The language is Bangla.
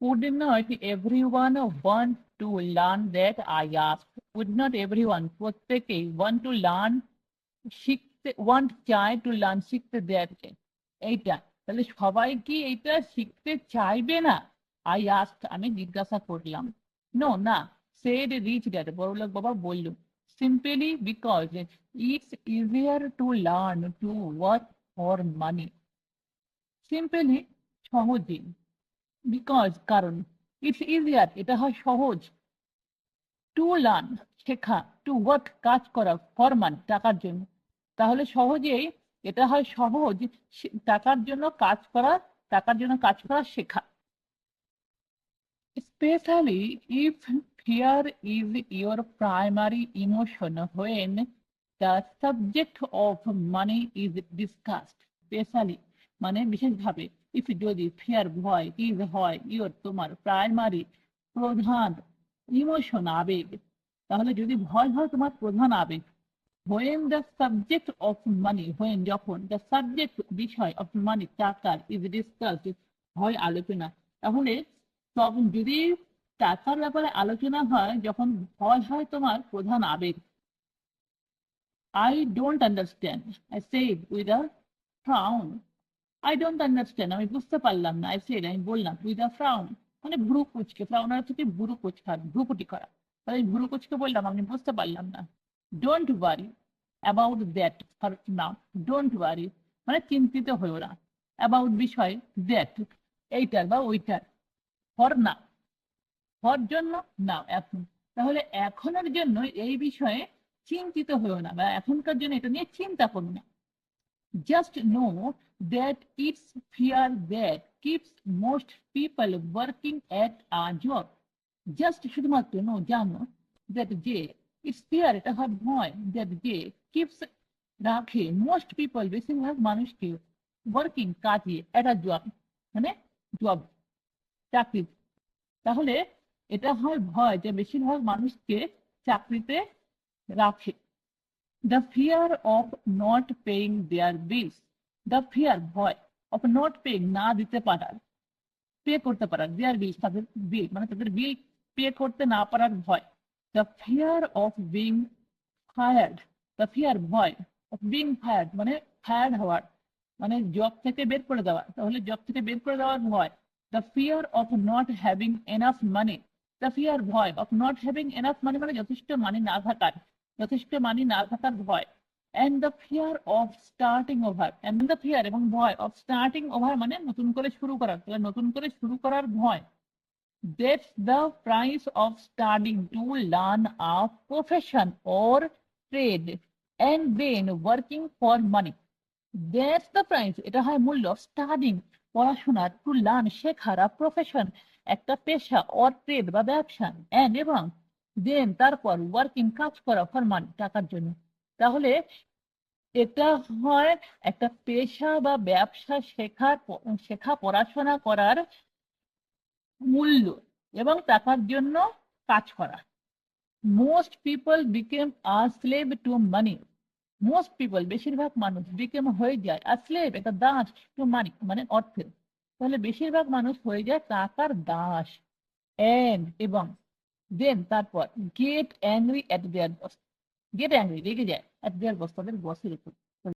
Would not everyone want to learn that? I asked. Would not everyone প্রত্যেকেই want to learn শিখতে want চায় to learn শিখতে that এইটা তাহলে সবাই কি এইটা শিখতে চাইবে না? I asked আমি জিজ্ঞাসা করলাম। No না said rich dad বড়লোক বাবা বলল simply because it's easier to learn to work for money. Simply সহজেই বিকজ কারণ ইটস ইজিয়ার এটা হয় সহজ টু লার্ন শেখা টু ওয়ার্ক কাজ করা ফর মানি টাকার জন্য তাহলে সহজেই এটা হয় সহজ টাকার জন্য কাজ করা শেখা specially if fear is your primary emotion when the subject of money is discussed specially মানে বিশেষভাবে ইফ যদি ফিয়ার ভয় ইজ হয় ইয়োর তোমার প্রাইমারি প্রধান ইমোশন আবেগ তাহলে যদি ভয় হয় তোমার প্রধান আবেগ when the subject of money when যখন the subject বিষয় of money টাকার is discussed হয় আলোচনা তাহলে তখন যদি টাকার ব্যাপারে আলোচনা হয় যখন ভয় হয় তোমার প্রধান আবেগ I don't understand I said with a frown I don't understand আমি বুঝতে পারলাম না I said আমি বললাম with a frown মানে ভ্রু কুচকে ফ্রাউন হচ্ছে কি ভ্রু কুচকা ভ্রুকুটি করা তাই ভ্রু কুচকে বললাম আমি বুঝতে পারলাম না don't worry about that for now don't worry মানে চিন্তিত হইও না about বিষয় that এইটার বা ওইটার for now for জন্য না এখন তাহলে এখনের জন্য এই বিষয়ে চিন্তিত হইও না বা এখনকার জন্য এটা নিয়ে চিন্তা করো না just know that it's fear that keeps most people working at a job just শুধুমাত্র নো জানো that যে it's fear এটা হয় ভয় that যে keeps রাখে most people বেশিরভাগ মানুষকে working কাজে at a job মানে জব চাকরি তাহলে এটা হয় ভয় যে বেশিরভাগ মানুষকে চাকরিতে রাখে the fear of not paying their bills the fear ভয় of not paying না দিতে পারার পে করতে পারার their bills তাদের বিল মানে তাদের বিল পে করতে না পারার ভয় the fear of being fired the fear ভয় of being fired মানে ফায়ার্ড হওয়ার মানে জব থেকে বের করে দেওয়া তাহলে জব থেকে বের করে দেওয়ার ভয় the fear of not having enough money the fear ভয় of not having enough money মানে যথেষ্ট মানি না থাকার ভয় and the fear of starting over and the fear এবং ভয় of starting over মানে নতুন করে শুরু করার তাহলে নতুন করে শুরু করার ভয় that's the price of studying to learn a profession or trade and then working for money that's the price এটা হয় মূল্য স্টাডিং পড়াশোনা টু লার্ন শেখার প্রফেশন একটা পেশা অর ট্রেড বা ব্যবসা এন্ড এবং দেন তারপর ওয়ার্কিং কাজ করা ফর মানি টাকার জন্য তাহলে এটা হয় একটা পেশা বা ব্যবসা শেখা পড়াশোনা করার মূল্য এবং টাকার জন্য কাজ করা most people became a slave to money most people বেশিরভাগ মানুষ became হয়ে যায় a slave একটা দাস to money মানে অর্থের তাহলে বেশিরভাগ মানুষ হয়ে যায় টাকার দাস and এবং then তারপর get angry at their boss get angry রেগে যায় at their boss তাদের বসের উপর